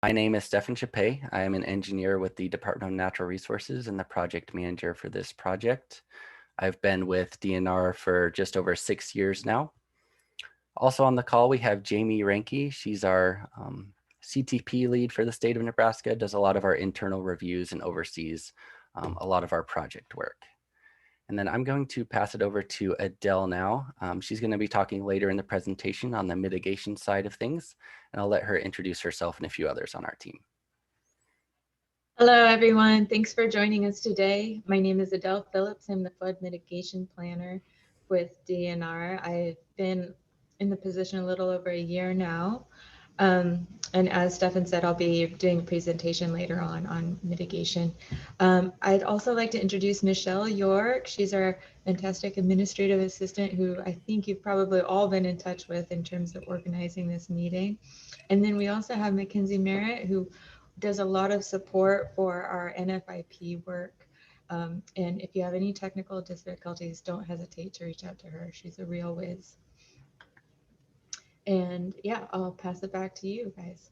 My name is Stefan Chappé. I am an engineer with the Department of Natural Resources and the project manager for this project. I've been with DNR for just over 6 years now. Also on the call, we have Jamie Ranke. She's our CTP lead for the state of Nebraska, does a lot of our internal reviews and oversees a lot of our project work. And then I'm going to pass it over to Adele now. She's going to be talking later in the presentation on the mitigation side of things, and I'll let her introduce herself and a few others on our team. Hello, everyone. Thanks for joining us today. My name is Adele Phillips. I'm the flood mitigation planner with DNR. I've been in the position a little over a year now. And as Stefan said, I'll be doing a presentation later on mitigation. I'd also like to introduce Michelle York. She's our fantastic administrative assistant who I think you've probably all been in touch with in terms of organizing this meeting. And then we also have Mackenzie Merritt, who does a lot of support for our NFIP work. And if you have any technical difficulties, don't hesitate to reach out to her. She's a real whiz. And yeah, I'll pass it back to you guys.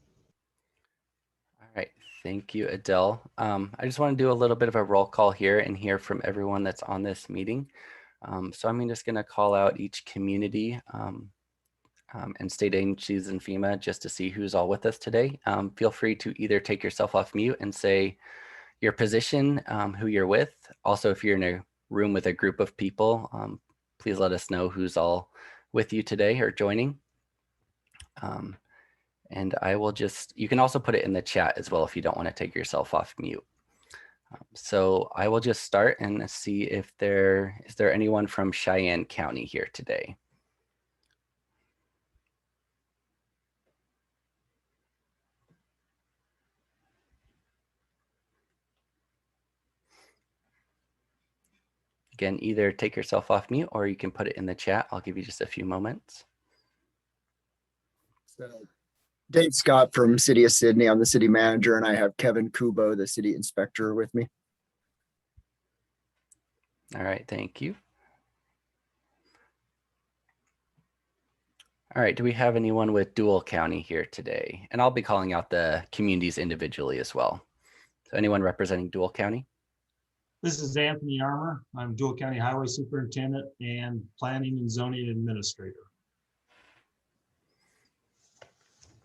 All right, thank you, Adele. I just want to do a little bit of a roll call here and hear from everyone that's on this meeting. So I'm just going to call out each community and state agencies and FEMA just to see who's all with us today. Feel free to either take yourself off mute and say your position, who you're with. Also, if you're in a room with a group of people, please let us know who's all with you today or joining. And I will just, you can also put it in the chat as well if you don't want to take yourself off mute. So I will just start and see if is there anyone from Cheyenne County here today? Again, either take yourself off mute or you can put it in the chat. I'll give you just a few moments. So, Dave Scott from City of Sydney. I'm the city manager, and I have Kevin Kubo, the city inspector, with me. All right, thank you. All right, do we have anyone with Deuel County here today? And I'll be calling out the communities individually as well. So anyone representing Deuel County? This is Anthony Armour. I'm Deuel County Highway Superintendent and Planning and Zoning Administrator.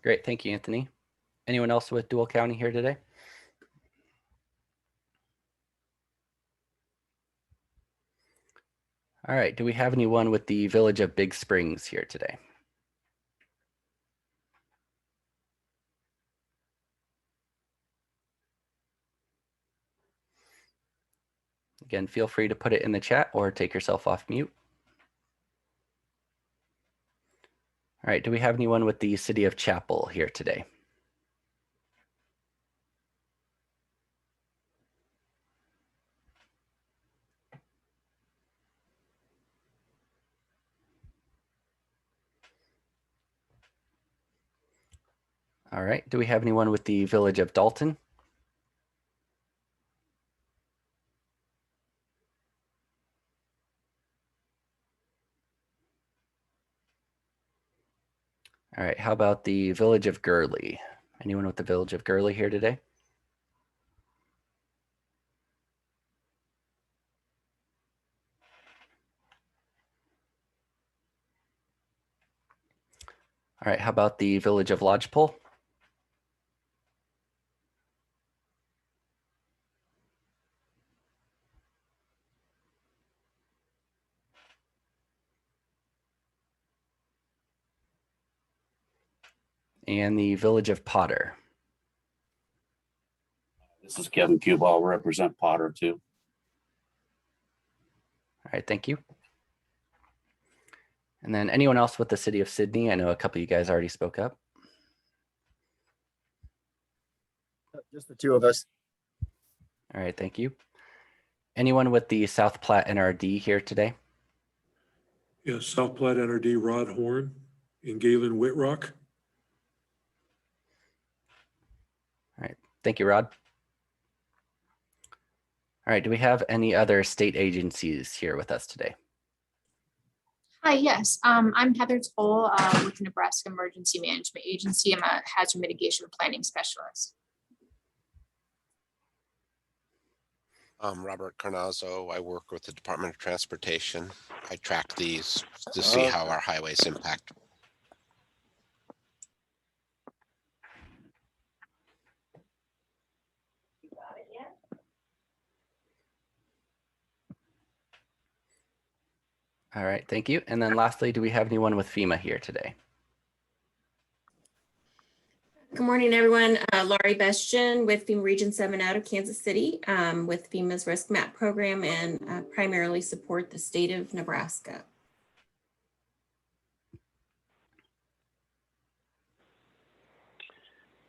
Great, thank you, Anthony. Anyone else with Deuel County here today? All right, do we have anyone with the Village of Big Springs here today? Again, feel free to put it in the chat or take yourself off mute. All right, do we have anyone with the City of Chapel here today? All right, do we have anyone with the Village of Dalton? All right, how about the Village of Gurley? Anyone with the Village of Gurley here today? All right, how about the Village of Lodgepole? And the Village of Potter. This is Kevin Cuba. I'll represent Potter too. All right, thank you. And then anyone else with the City of Sydney? I know a couple of you guys already spoke up. Just the two of us. All right, thank you. Anyone with the South Platte NRD here today? Yes, South Platte NRD, Rod Horn and Galen Whitrock. All right, thank you, Rod. All right, do we have any other state agencies here with us today? Hi, yes. I'm Heather Toll with the Nebraska Emergency Management Agency. I'm a hazard mitigation planning specialist. I'm Robert Carnazzo. I work with the Department of Transportation. I track these to see how our highways impact. All right, thank you. And then lastly, do we have anyone with FEMA here today? Good morning, everyone. Laurie Bestian with FEMA Region 7 out of Kansas City with FEMA's Risk Map program and primarily support the state of Nebraska.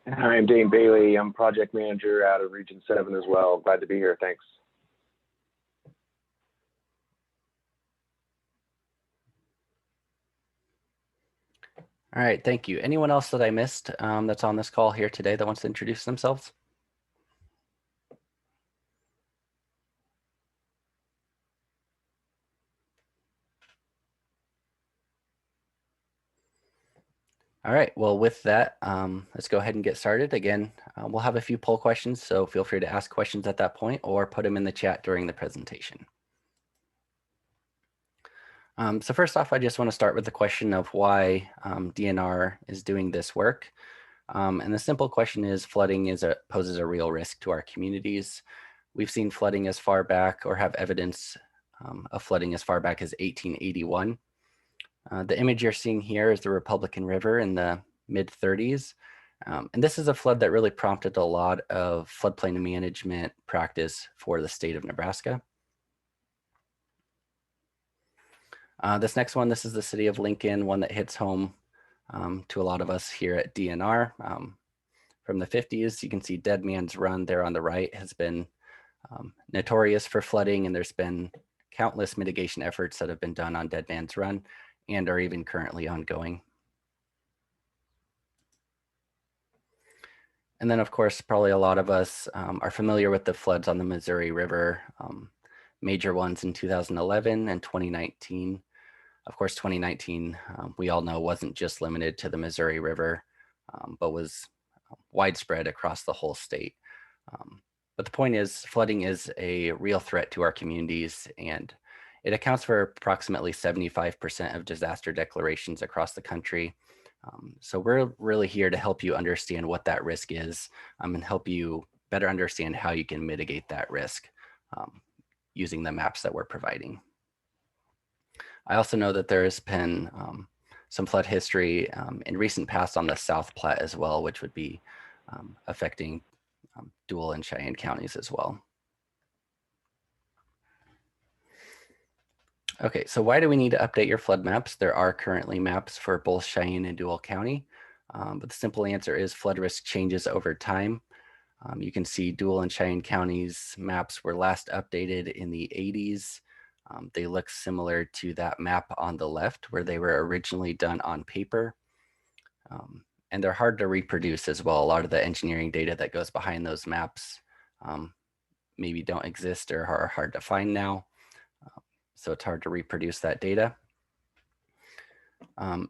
Hi, I'm Dane Bailey. I'm project manager out of Region 7 as well. Glad to be here. Thanks. All right, thank you. Anyone else that I missed that's on this call here today that wants to introduce themselves? All right, well, with that, let's go ahead and get started. Again, we'll have a few poll questions, so feel free to ask questions at that point or put them in the chat during the presentation. So first off, I just want to start with the question of why DNR is doing this work. And the simple question is flooding poses a real risk to our communities. We've seen flooding as far back or have evidence of flooding as far back as 1881. The image you're seeing here is the Republican River in the mid-30s. And this is a flood that really prompted a lot of floodplain management practice for the state of Nebraska. This next one, this is the city of Lincoln, one that hits home to a lot of us here at DNR. From the 50s, you can see Dead Man's Run there on the right has been notorious for flooding, and there's been countless mitigation efforts that have been done on Dead Man's Run and are even currently ongoing. And then, of course, probably a lot of us are familiar with the floods on the Missouri River, major ones in 2011 and 2019. Of course, 2019, we all know, wasn't just limited to the Missouri River, but was widespread across the whole state. But the point is, flooding is a real threat to our communities, and it accounts for approximately 75% of disaster declarations across the country. So we're really here to help you understand what that risk is and help you better understand how you can mitigate that risk using the maps that we're providing. I also know that there has been some flood history in recent past on the South Platte as well, which would be affecting Deuel and Cheyenne counties as well. Okay, so why do we need to update your flood maps? There are currently maps for both Cheyenne and Deuel County, but the simple answer is flood risk changes over time. You can see Deuel and Cheyenne counties maps were last updated in the 80s. They look similar to that map on the left where they were originally done on paper. And they're hard to reproduce as well. A lot of the engineering data that goes behind those maps maybe don't exist or are hard to find now. So it's hard to reproduce that data.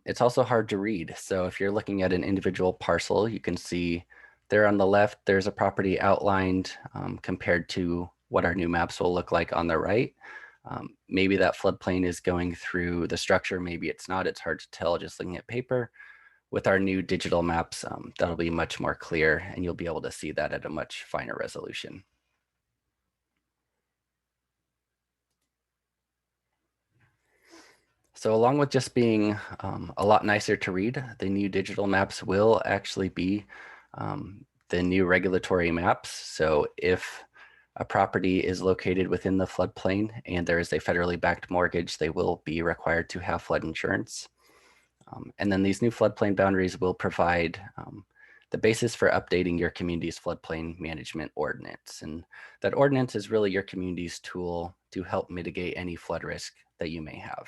It's also hard to read. So if you're looking at an individual parcel, you can see there on the left, there's a property outlined compared to what our new maps will look like on the right. Maybe that floodplain is going through the structure, maybe it's not. It's hard to tell just looking at paper. With our new digital maps, that'll be much more clear and you'll be able to see that at a much finer resolution. So along with just being a lot nicer to read, the new digital maps will actually be the new regulatory maps. So if a property is located within the floodplain and there is a federally backed mortgage, they will be required to have flood insurance. And then these new floodplain boundaries will provide the basis for updating your community's floodplain management ordinance. And that ordinance is really your community's tool to help mitigate any flood risk that you may have.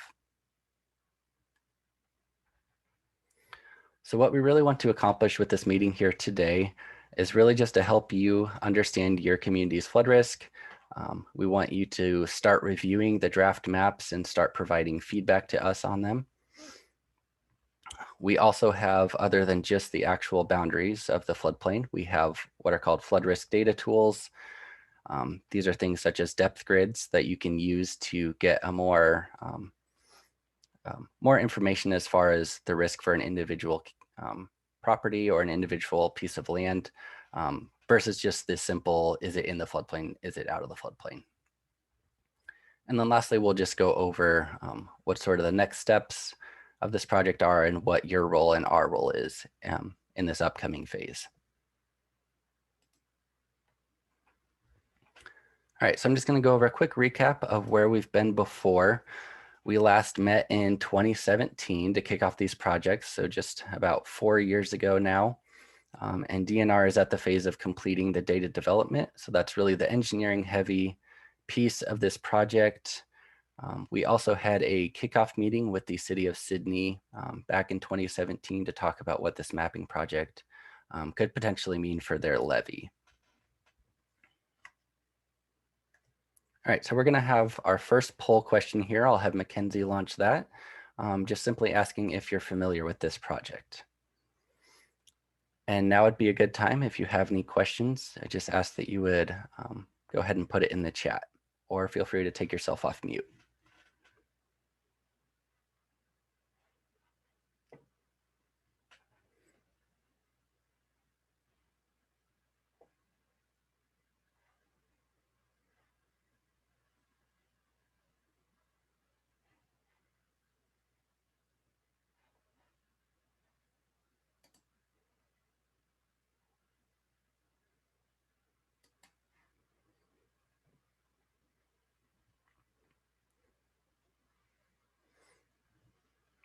So what we really want to accomplish with this meeting here today is really just to help you understand your community's flood risk, We want you to start reviewing the draft maps and start providing feedback to us on them. We also have, other than just the actual boundaries of the floodplain, we have what are called flood risk data tools. These are things such as depth grids that you can use to get a more information as far as the risk for an individual property or an individual piece of land versus just this simple, is it in the floodplain, is it out of the floodplain? And then lastly, we'll just go over what sort of the next steps of this project are and what your role and our role is in this upcoming phase. All right, so I'm just going to go over a quick recap of where we've been before. We last met in 2017 to kick off these projects, so just about 4 years ago now. And DNR is at the phase of completing the data development. So that's really the engineering heavy piece of this project. We also had a kickoff meeting with the City of Sydney back in 2017 to talk about what this mapping project could potentially mean for their levy. All right, so we're going to have our first poll question here. I'll have Mackenzie launch that, just simply asking if you're familiar with this project. And now would be a good time if you have any questions. I just ask that you would go ahead and put it in the chat, or feel free to take yourself off mute.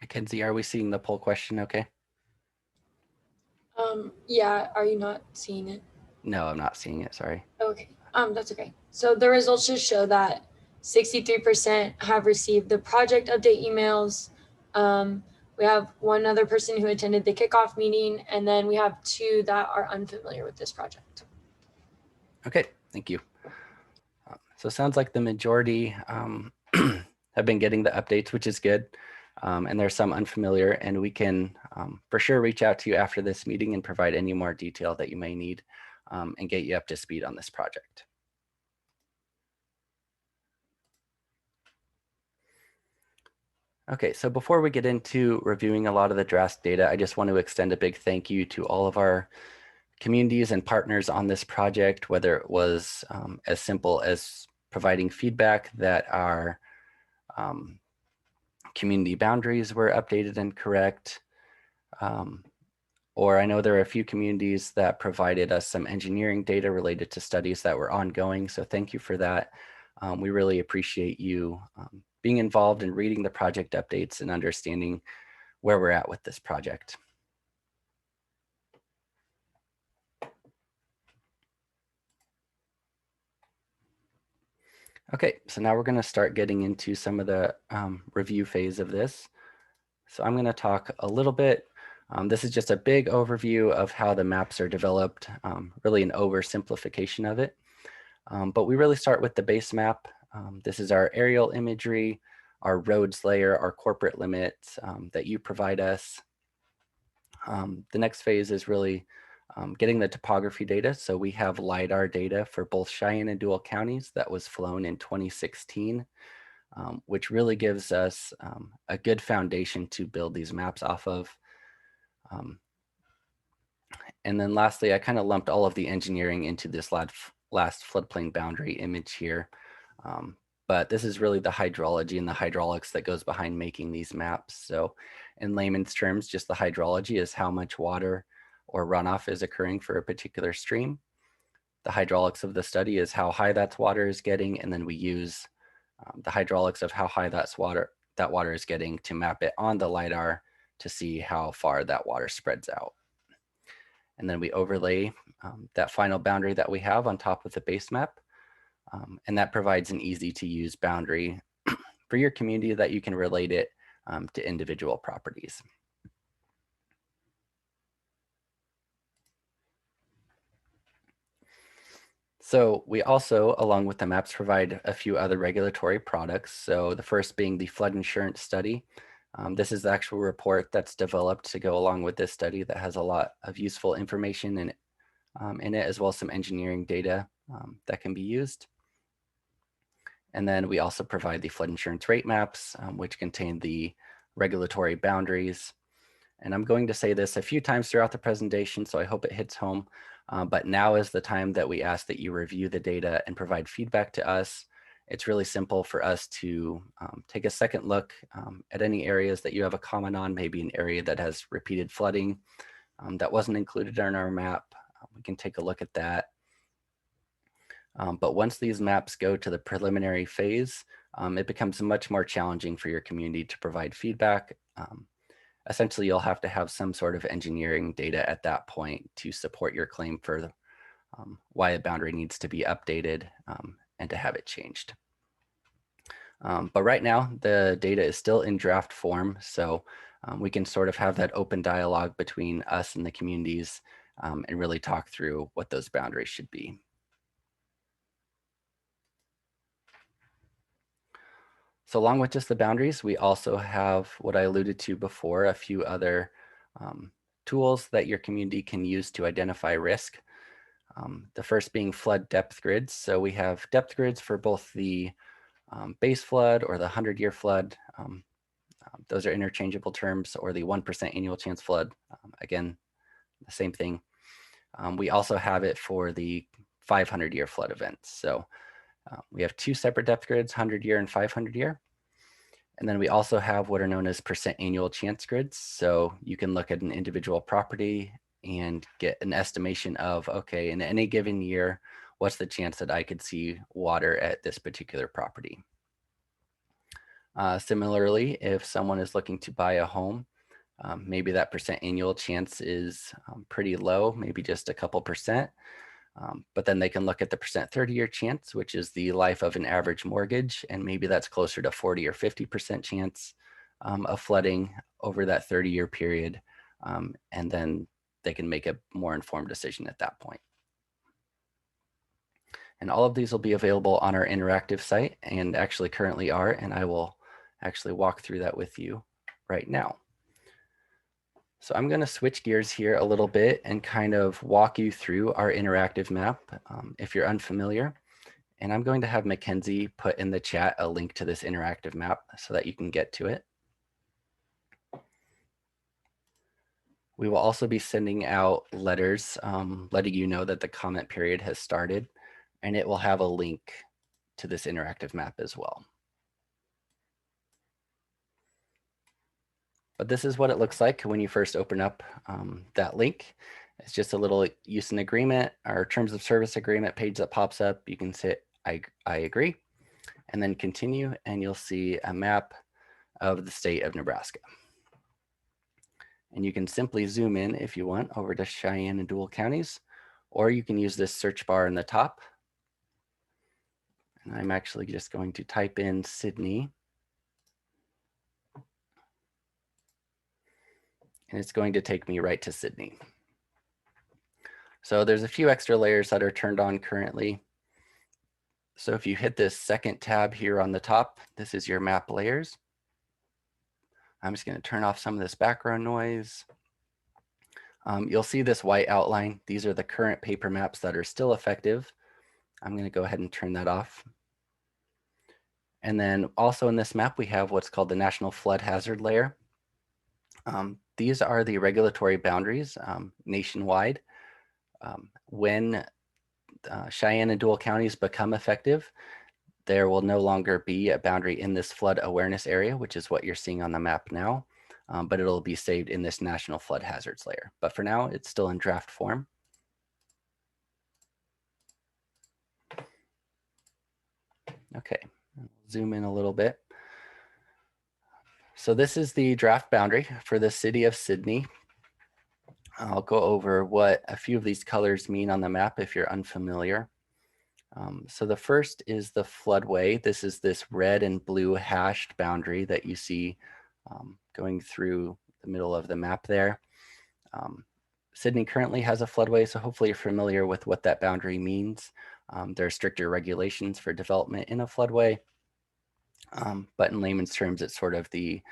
Mackenzie, are we seeing the poll question okay? Yeah, are you not seeing it? No, I'm not seeing it, sorry. Okay, that's okay. So the results just show that 63% have received the project update emails. We have one other person who attended the kickoff meeting, and then we have 2 that are unfamiliar with this project. Okay, thank you. So it sounds like the majority have been getting the updates, which is good. And there's some unfamiliar, and we can for sure reach out to you after this meeting and provide any more detail that you may need and get you up to speed on this project. Okay, so before we get into reviewing a lot of the draft data, I just want to extend a big thank you to all of our communities and partners on this project, whether it was as simple as providing feedback that our community boundaries were updated and correct. Or I know there are a few communities that provided us some engineering data related to studies that were ongoing. So thank you for that. We really appreciate you being involved in reading the project updates and understanding where we're at with this project. Okay, so now we're going to start getting into some of the review phase of this. So I'm going to talk a little bit. This is just a big overview of how the maps are developed, really an oversimplification of it. But we really start with the base map. This is our aerial imagery, our roads layer, our corporate limits that you provide us. The next phase is really getting the topography data. So we have LiDAR data for both Cheyenne and Deuel counties that was flown in 2016, which really gives us a good foundation to build these maps off of. And then lastly, I kind of lumped all of the engineering into this last floodplain boundary image here. But this is really the hydrology and the hydraulics that goes behind making these maps. So in layman's terms, just the hydrology is how much water or runoff is occurring for a particular stream. The hydraulics of the study is how high that water is getting, and then we use the hydraulics of how high that water is getting to map it on the LiDAR to see how far that water spreads out. And then we overlay that final boundary that we have on top of the base map. And that provides an easy to use boundary for your community that you can relate it to individual properties. So we also, along with the maps, provide a few other regulatory products. So the first being the flood insurance study. This is the actual report that's developed to go along with this study that has a lot of useful information in it, as well as some engineering data that can be used. And then we also provide the flood insurance rate maps, which contain the regulatory boundaries. And I'm going to say this a few times throughout the presentation, so I hope it hits home. But now is the time that we ask that you review the data and provide feedback to us. It's really simple for us to take a second look at any areas that you have a comment on, maybe an area that has repeated flooding that wasn't included in our map. We can take a look at that. But once these maps go to the preliminary phase, it becomes much more challenging for your community to provide feedback. Essentially, you'll have to have some sort of engineering data at that point to support your claim for why a boundary needs to be updated and to have it changed. But right now, the data is still in draft form, so we can sort of have that open dialogue between us and the communities and really talk through what those boundaries should be. So along with just the boundaries, we also have what I alluded to before, a few other tools that your community can use to identify risk. The first being flood depth grids. So we have depth grids for both the base flood or the 100-year flood. Those are interchangeable terms, or the 1% annual chance flood. Again, the same thing. We also have it for the 500-year flood events. So we have two separate depth grids, 100-year and 500-year. And then we also have what are known as percent annual chance grids. So you can look at an individual property and get an estimation of, okay, in any given year, what's the chance that I could see water at this particular property? Similarly, if someone is looking to buy a home, maybe that percent annual chance is pretty low, maybe just a couple percent. But then they can look at the percent 30-year chance, which is the life of an average mortgage, and maybe that's closer to 40 or 50% chance of flooding over that 30-year period. And then they can make a more informed decision at that point. And all of these will be available on our interactive site, and actually currently are, and I will actually walk through that with you right now. So I'm going to switch gears here a little bit and kind of walk you through our interactive map if you're unfamiliar. And I'm going to have Mackenzie put in the chat a link to this interactive map so that you can get to it. We will also be sending out letters letting you know that the comment period has started, and it will have a link to this interactive map as well. But this is what it looks like when you first open up that link. It's just a little use and agreement or terms of service agreement page that pops up. You can say, I agree, and then continue, and you'll see a map of the state of Nebraska. And you can simply zoom in if you want over to Cheyenne and Deuel counties, or you can use this search bar in the top. And I'm actually just going to type in Sydney. And it's going to take me right to Sydney. So there's a few extra layers that are turned on currently. So if you hit this second tab here on the top, this is your map layers. I'm just going to turn off some of this background noise. You'll see this white outline. These are the current paper maps that are still effective. I'm going to go ahead and turn that off. And then also in this map, we have what's called the National Flood Hazard Layer. These are the regulatory boundaries nationwide. When Cheyenne and Deuel counties become effective, there will no longer be a boundary in this flood awareness area, which is what you're seeing on the map now, but it'll be saved in this National Flood Hazards layer. But for now, it's still in draft form. Okay, zoom in a little bit. So this is the draft boundary for the city of Sydney. I'll go over what a few of these colors mean on the map if you're unfamiliar. So the first is the floodway. This is this red and blue hashed boundary that you see going through the middle of the map there. Sydney currently has a floodway, so hopefully you're familiar with what that boundary means. There are stricter regulations for development in a floodway. But in layman's terms, it's sort of the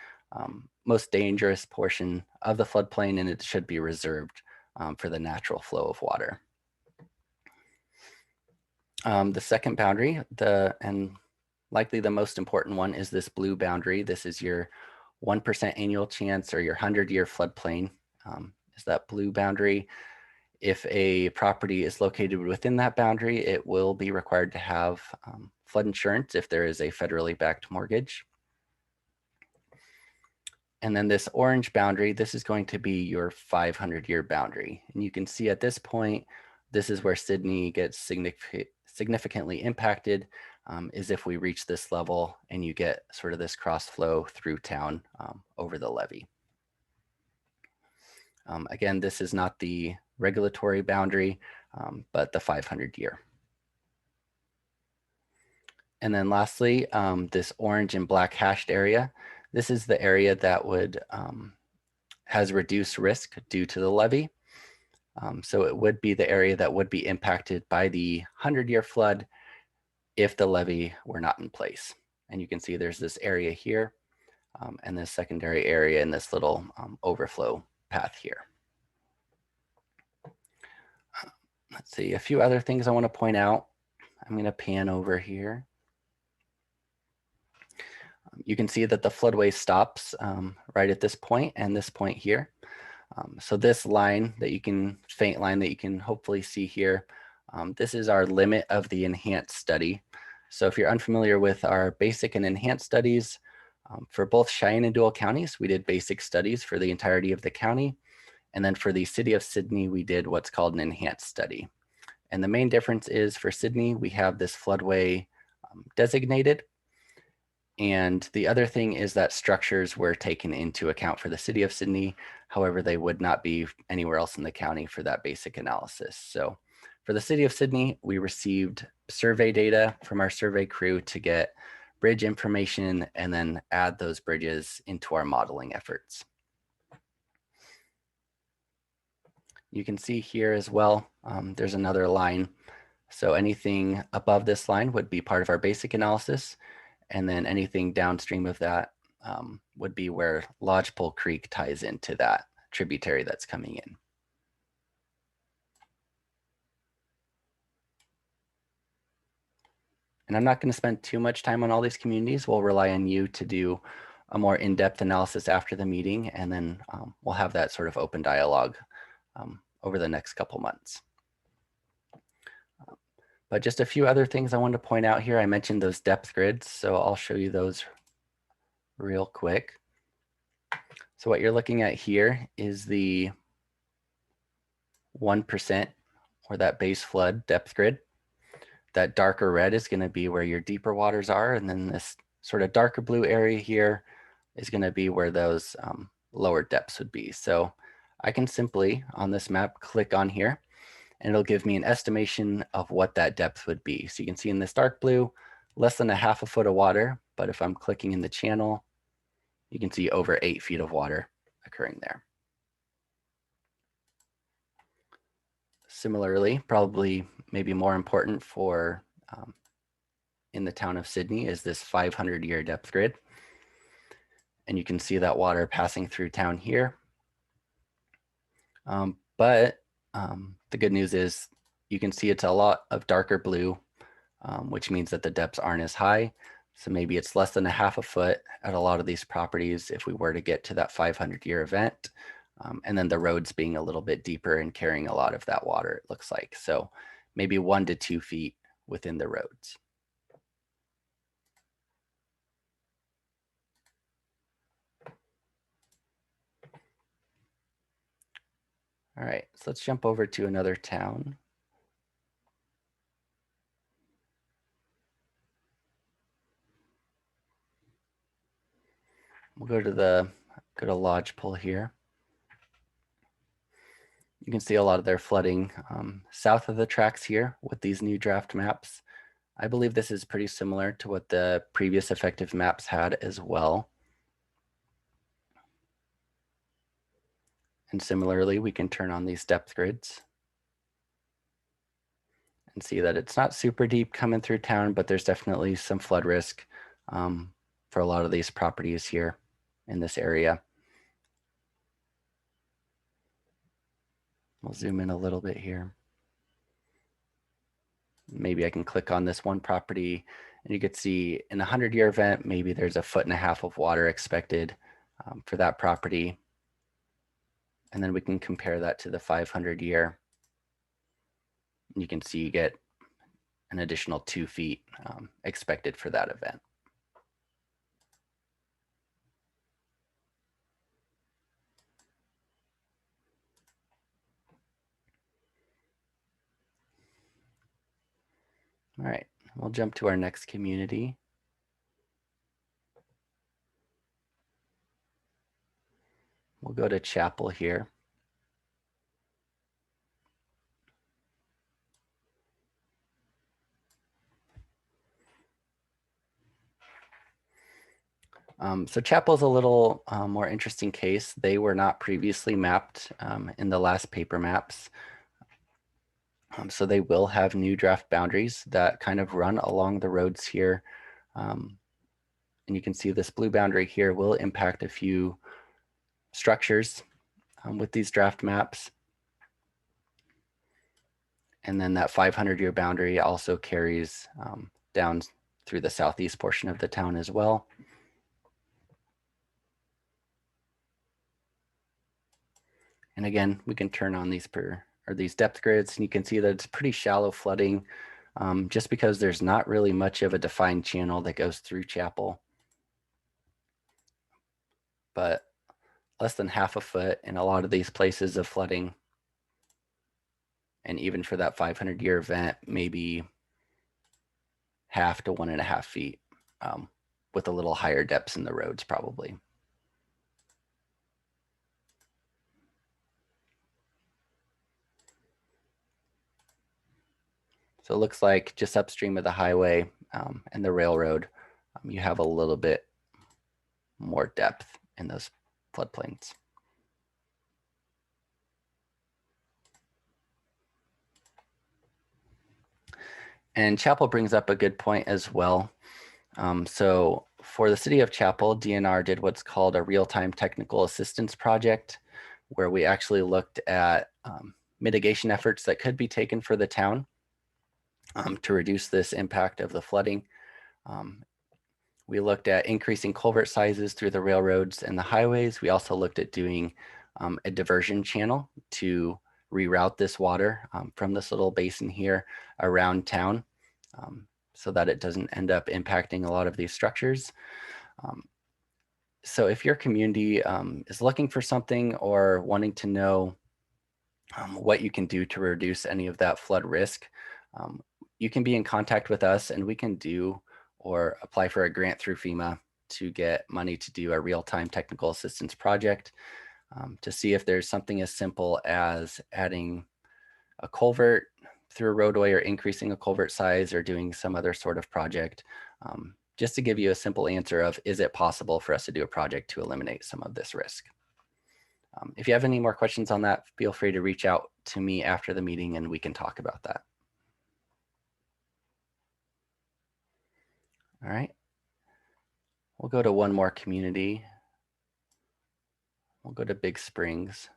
most dangerous portion of the floodplain, and it should be reserved for the natural flow of water. The second boundary, and likely the most important one, is this blue boundary. This is your 1% annual chance, or your 100-year floodplain, is that blue boundary. If a property is located within that boundary, it will be required to have flood insurance if there is a federally backed mortgage. And then this orange boundary, this is going to be your 500-year boundary. And you can see at this point, this is where Sydney gets significantly impacted, is if we reach this level and you get sort of this cross flow through town over the levee. Again, this is not the regulatory boundary, but the 500-year. And then lastly, this orange and black hashed area, this is the area that would has reduced risk due to the levee. So it would be the area that would be impacted by the 100-year flood if the levee were not in place. And you can see there's this area here and this secondary area in this little overflow path here. Let's see, a few other things I want to point out. I'm going to pan over here. You can see that the floodway stops right at this point and this point here. So this line that you can, faint line that you can hopefully see here, this is our limit of the enhanced study. So if you're unfamiliar with our basic and enhanced studies, for both Cheyenne and Deuel counties, we did basic studies for the entirety of the county. And then for the city of Sydney, we did what's called an enhanced study. And the main difference is for Sydney, we have this floodway designated. And the other thing is that structures were taken into account for the city of Sydney. However, they would not be anywhere else in the county for that basic analysis. So for the city of Sydney, we received survey data from our survey crew to get bridge information and then add those bridges into our modeling efforts. You can see here as well, there's another line. So anything above this line would be part of our basic analysis. And then anything downstream of that would be where Lodgepole Creek ties into that tributary that's coming in. And I'm not going to spend too much time on all these communities. We'll rely on you to do a more in-depth analysis after the meeting, and then we'll have that sort of open dialogue over the next couple months. But just a few other things I wanted to point out here. I mentioned those depth grids, so I'll show you those real quick. So what you're looking at here is the 1% or that base flood depth grid. That darker red is going to be where your deeper waters are, and then this sort of darker blue area here is going to be where those lower depths would be. So I can simply, on this map, click on here, and it'll give me an estimation of what that depth would be. So you can see in this dark blue, less than a half a foot of water, but if I'm clicking in the channel, you can see over 8 feet of water occurring there. Similarly, probably maybe more important for in the town of Sydney is this 500-year depth grid. And you can see that water passing through town here. But the good news is you can see it's a lot of darker blue, which means that the depths aren't as high. So maybe it's less than a half a foot at a lot of these properties if we were to get to that 500-year event. And then the roads being a little bit deeper and carrying a lot of that water, it looks like. So maybe 1 to 2 feet within the roads. All right, so let's jump over to another town. We'll go to Lodgepole here. You can see a lot of their flooding south of the tracks here with these new draft maps. I believe this is pretty similar to what the previous effective maps had as well. And similarly, we can turn on these depth grids. and see that it's not super deep coming through town, but there's definitely some flood risk for a lot of these properties here in this area. We'll zoom in a little bit here. Maybe I can click on this one property and you could see in a 100-year event, maybe there's 1.5 feet of water expected for that property. And then we can compare that to the 500-year. You can see you get an additional 2 feet expected for that event. All right, we'll jump to our next community. We'll go to Chapel here. So Chapel's a little more interesting case. They were not previously mapped in the last paper maps. So they will have new draft boundaries that kind of run along the roads here. And you can see this blue boundary here will impact a few structures with these draft maps. And then that 500-year boundary also carries down through the southeast portion of the town as well. And again, we can turn on these depth grids, and you can see that it's pretty shallow flooding just because there's not really much of a defined channel that goes through Chapel. But less than 1/2 foot in a lot of these places of flooding. And even for that 500-year event, maybe 1/2 to 1.5 feet with a little higher depths in the roads probably. So it looks like just upstream of the highway and the railroad, you have a little bit more depth in those floodplains. And Chapel brings up a good point as well. So for the city of Chapel, DNR did what's called a real-time technical assistance project, where we actually looked at mitigation efforts that could be taken for the town to reduce this impact of the flooding. We looked at increasing culvert sizes through the railroads and the highways. We also looked at doing a diversion channel to reroute this water from this little basin here around town so that it doesn't end up impacting a lot of these structures. So if your community is looking for something or wanting to know what you can do to reduce any of that flood risk, you can be in contact with us and we can do or apply for a grant through FEMA to get money to do a real-time technical assistance project to see if there's something as simple as adding a culvert through a roadway or increasing a culvert size or doing some other sort of project, just to give you a simple answer of, is it possible for us to do a project to eliminate some of this risk? If you have any more questions on that, feel free to reach out to me after the meeting and we can talk about that. All right. We'll go to one more community. We'll go to Big Springs.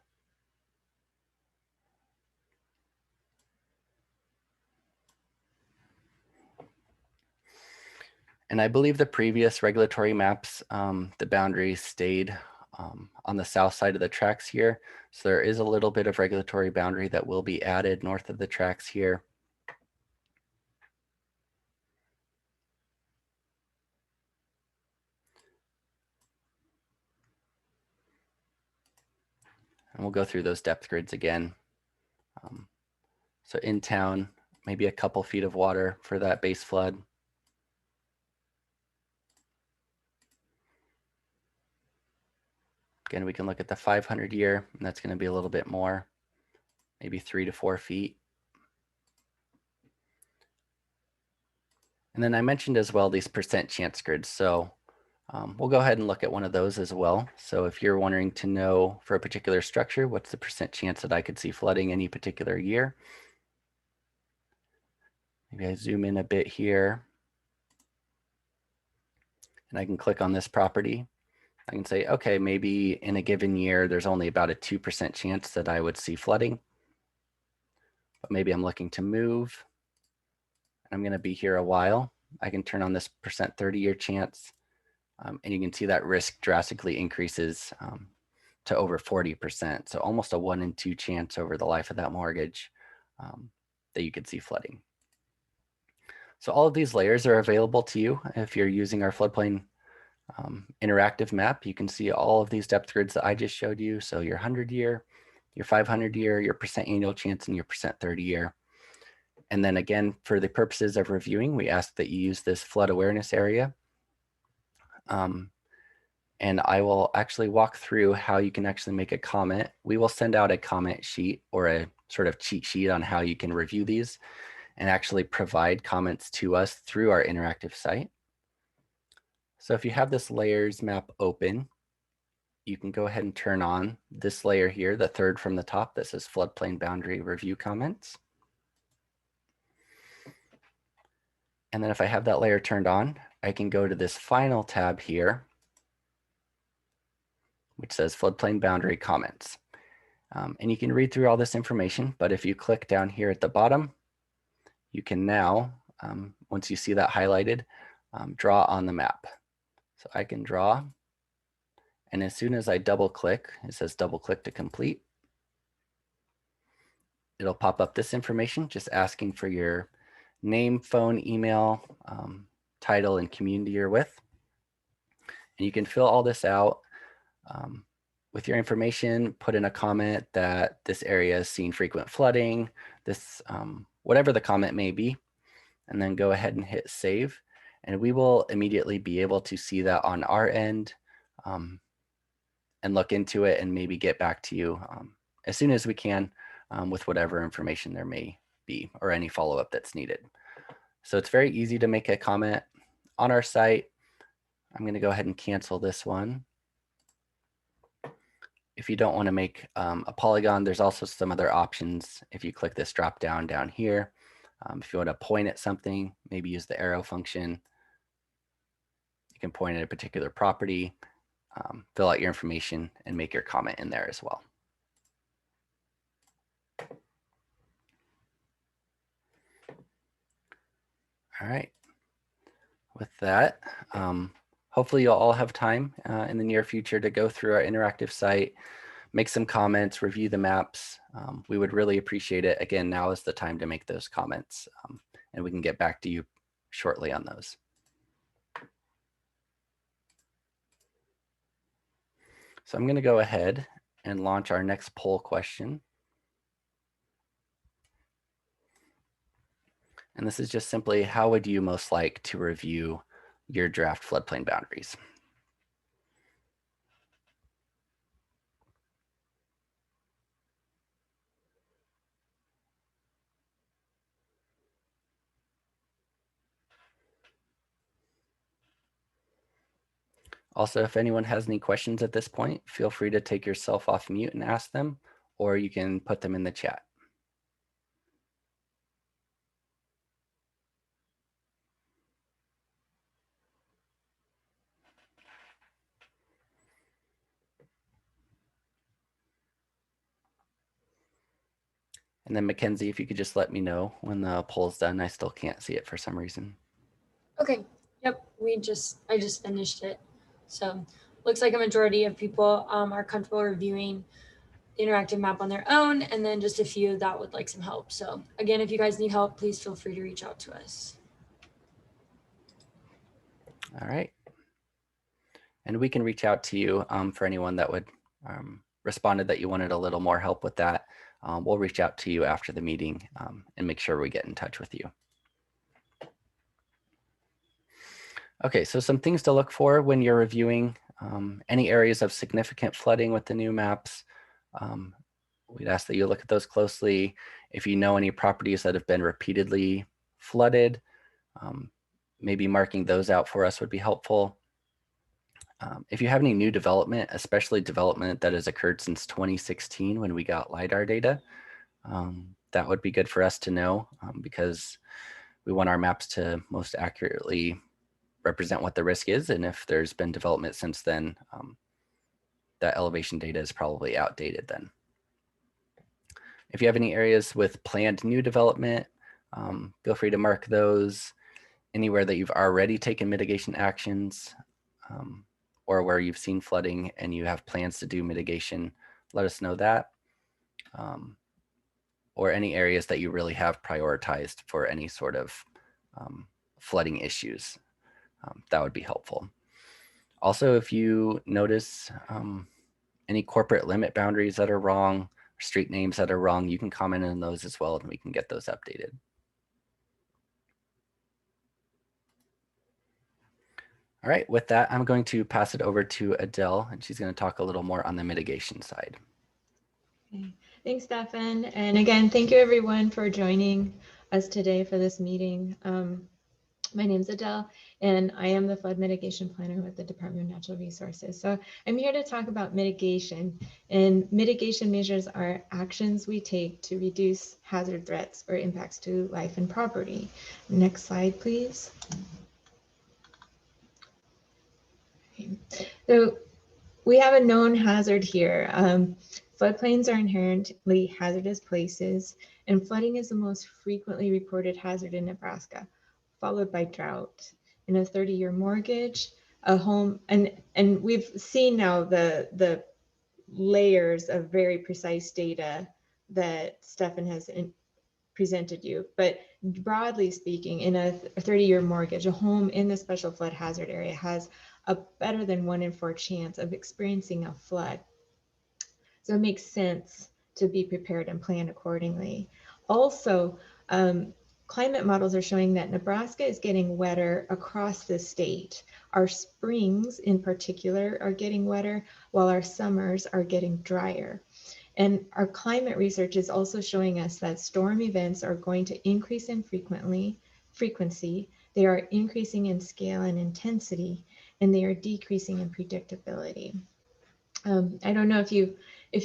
And I believe the previous regulatory maps, the boundaries stayed on the south side of the tracks here. So there is a little bit of regulatory boundary that will be added north of the tracks here. And we'll go through those depth grids again. So in town, maybe a couple feet of water for that base flood. Again, we can look at the 500-year, and that's going to be a little bit more, maybe 3 to 4 feet. And then I mentioned as well these percent chance grids. So we'll go ahead and look at one of those as well. So if you're wanting to know for a particular structure, what's the percent chance that I could see flooding any particular year? Maybe I zoom in a bit here. And I can click on this property. I can say, okay, maybe in a given year, there's only about a 2% chance that I would see flooding. But maybe I'm looking to move. I'm going to be here a while. I can turn on this percent 30-year chance. And you can see that risk drastically increases to over 40%. So almost a 1 in 2 chance over the life of that mortgage that you could see flooding. So all of these layers are available to you if you're using our floodplain interactive map. You can see all of these depth grids that I just showed you. So your 100-year, your 500-year, your percent annual chance, and your percent 30-year. And then again, for the purposes of reviewing, we ask that you use this flood awareness area. And I will actually walk through how you can actually make a comment. We will send out a comment sheet or a sort of cheat sheet on how you can review these and actually provide comments to us through our interactive site. So if you have this layers map open, you can go ahead and turn on this layer here, the third from the top that says floodplain boundary review comments. And then if I have that layer turned on, I can go to this final tab here, which says floodplain boundary comments. And you can read through all this information, but if you click down here at the bottom, you can now, once you see that highlighted, draw on the map. So I can draw, and as soon as I double click, it says double click to complete. It'll pop up this information, just asking for your name, phone, email, title, and community you're with. And you can fill all this out with your information, put in a comment that this area has seen frequent flooding, this, whatever the comment may be, and then go ahead and hit save. And we will immediately be able to see that on our end and look into it and maybe get back to you as soon as we can with whatever information there may be or any follow-up that's needed. So it's very easy to make a comment on our site. I'm going to go ahead and cancel this one. If you don't want to make a polygon, there's also some other options. If you click this drop down here, if you want to point at something, maybe use the arrow function. You can point at a particular property, fill out your information, and make your comment in there as well. All right. With that, hopefully you'll all have time in the near future to go through our interactive site, make some comments, review the maps. We would really appreciate it. Again, now is the time to make those comments, and we can get back to you shortly on those. So I'm going to go ahead and launch our next poll question. And this is just simply, how would you most like to review your draft floodplain boundaries? Also, if anyone has any questions at this point, feel free to take yourself off mute and ask them, or you can put them in the chat. And then Mackenzie, if you could just let me know when the poll's done. I still can't see it for some reason. Okay, yep, I just finished it. So looks like a majority of people are comfortable reviewing the interactive map on their own, and then just a few that would like some help. So again, if you guys need help, please feel free to reach out to us. All right. And we can reach out to you for anyone that would responded that you wanted a little more help with that. We'll reach out to you after the meeting and make sure we get in touch with you. Okay, so some things to look for when you're reviewing any areas of significant flooding with the new maps. We'd ask that you look at those closely. If you know any properties that have been repeatedly flooded, maybe marking those out for us would be helpful. If you have any new development, especially development that has occurred since 2016 when we got LiDAR data, that would be good for us to know because We want our maps to most accurately represent what the risk is, and if there's been development since then, that elevation data is probably outdated then. If you have any areas with planned new development, feel free to mark those. Anywhere that you've already taken mitigation actions, or where you've seen flooding and you have plans to do mitigation, let us know that. Or any areas that you really have prioritized for any sort of flooding issues. That would be helpful. Also, if you notice any corporate limit boundaries that are wrong, street names that are wrong, you can comment on those as well, and we can get those updated. All right, with that, I'm going to pass it over to Adele, and she's going to talk a little more on the mitigation side. Okay. Thanks, Stefan. And again, thank you everyone for joining us today for this meeting. My name is Adele, and I am the flood mitigation planner with the Department of Natural Resources. So I'm here to talk about mitigation, and mitigation measures are actions we take to reduce hazard threats or impacts to life and property. Next slide, please. Okay. So we have a known hazard here. Floodplains are inherently hazardous places, and flooding is the most frequently reported hazard in Nebraska, followed by drought. In a 30-year mortgage, a home, and we've seen now the layers of very precise data that Stefan has presented you. But broadly speaking, in a 30-year mortgage, a home in the special flood hazard area has a better than 1 in 4 chance of experiencing a flood. So it makes sense to be prepared and plan accordingly. Also, climate models are showing that Nebraska is getting wetter across the state. Our springs in particular are getting wetter, while our summers are getting drier. And our climate research is also showing us that storm events are going to increase in frequency. They are increasing in scale and intensity, and they are decreasing in predictability. I don't know if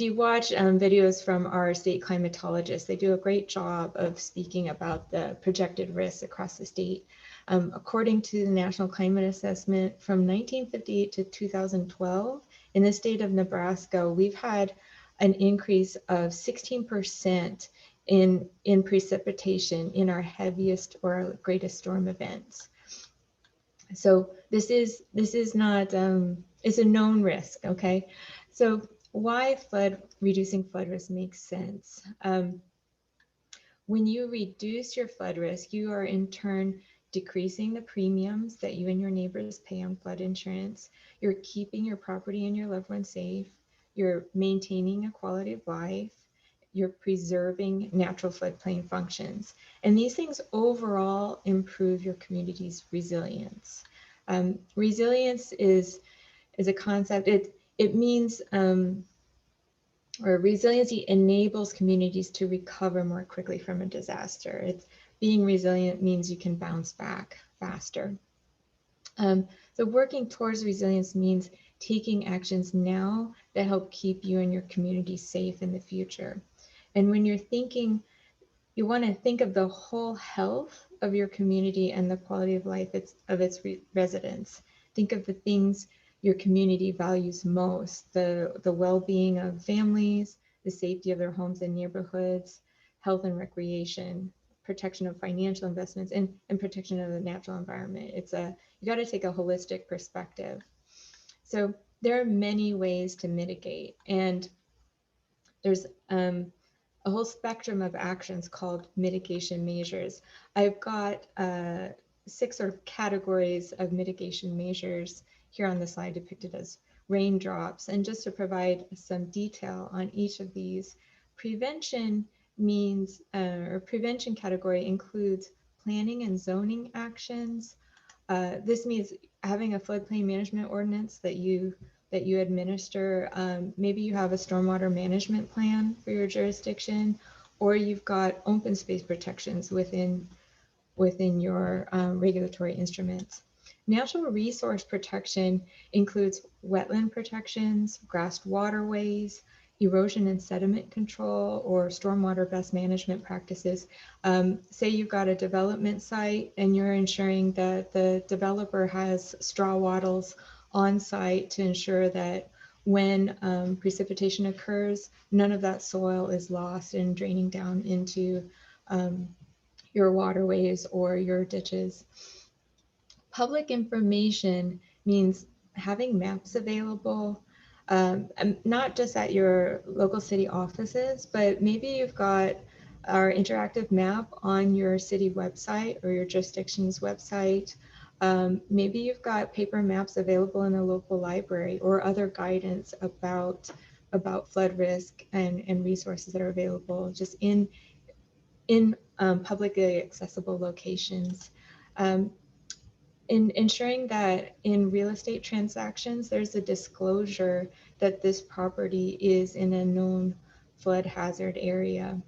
you watch videos from our state climatologists, they do a great job of speaking about the projected risks across the state. According to the National Climate Assessment from 1958 to 2012, in the state of Nebraska, we've had an increase of 16% in precipitation in our heaviest or greatest storm events. So this is not, it's a known risk, okay? So why reducing flood risk makes sense? When you reduce your flood risk, you are in turn decreasing the premiums that you and your neighbors pay on flood insurance. You're keeping your property and your loved ones safe. You're maintaining a quality of life. You're preserving natural floodplain functions. And these things overall improve your community's resilience. Resilience is a concept. It means, or resiliency enables communities to recover more quickly from a disaster. Being resilient means you can bounce back faster. So working towards resilience means taking actions now that help keep you and your community safe in the future. And when you're thinking, you want to think of the whole health of your community and the quality of life of its residents. Think of the things your community values most, the well-being of families, the safety of their homes and neighborhoods, health and recreation, protection of financial investments, and protection of the natural environment. You got to take a holistic perspective. So there are many ways to mitigate, and there's a whole spectrum of actions called mitigation measures. I've got 6 sort of categories of mitigation measures here on the slide depicted as raindrops. And just to provide some detail on each of these, prevention means, or prevention category includes planning and zoning actions. This means having a floodplain management ordinance that you administer. Maybe you have a stormwater management plan for your jurisdiction, or you've got open space protections within your regulatory instruments. Natural resource protection includes wetland protections, grassed waterways, erosion and sediment control or stormwater best management practices. Say you've got a development site and you're ensuring that the developer has straw wattles on site to ensure that when precipitation occurs, none of that soil is lost and draining down into your waterways or your ditches. Public information means having maps available, not just at your local city offices, but maybe you've got our interactive map on your city website or your jurisdiction's website. Maybe you've got paper maps available in a local library or other guidance about flood risk and resources that are available just in publicly accessible locations. In ensuring that in real estate transactions, there's a disclosure that this property is in a known flood hazard area.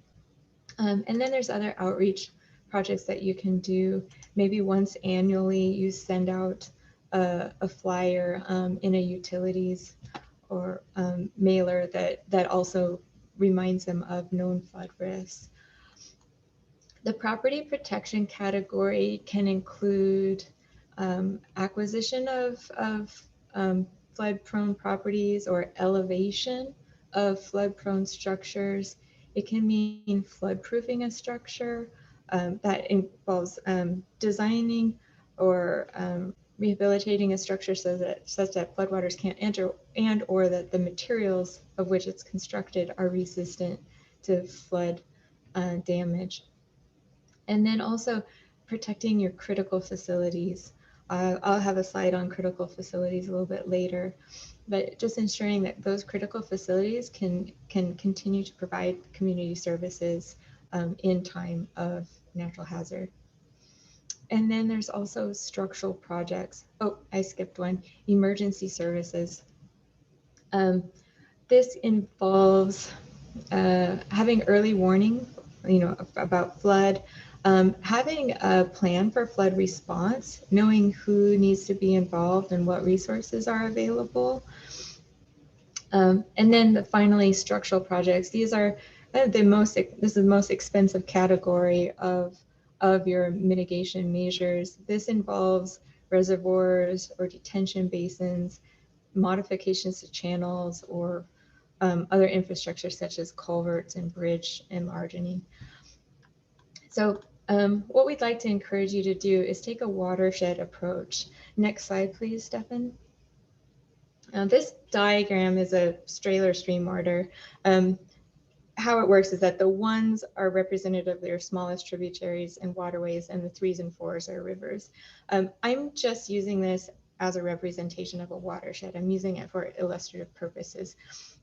And then there's other outreach projects that you can do. Maybe once annually, you send out a flyer in a utilities or mailer that also reminds them of known flood risks. The property protection category can include acquisition of flood-prone properties or elevation of flood-prone structures. It can mean flood-proofing a structure that involves designing or rehabilitating a structure such that floodwaters can't enter and or that the materials of which it's constructed are resistant to flood damage. And then also protecting your critical facilities. I'll have a slide on critical facilities a little bit later, but just ensuring that those critical facilities can continue to provide community services in time of natural hazard. And then there's also structural projects. Oh, I skipped one, emergency services. This involves having early warning, about flood, having a plan for flood response, knowing who needs to be involved and what resources are available. And then finally, structural projects. These are this is the most expensive category of your mitigation measures. This involves reservoirs or detention basins, modifications to channels, or other infrastructure such as culverts and bridge enlarging. So what we'd like to encourage you to do is take a watershed approach. Next slide, please, Stefan. This diagram is a Strahler stream water. How it works is that the 1s are representative of their smallest tributaries and waterways, and the 3s and 4s are rivers. I'm just using this as a representation of a watershed. I'm using it for illustrative purposes.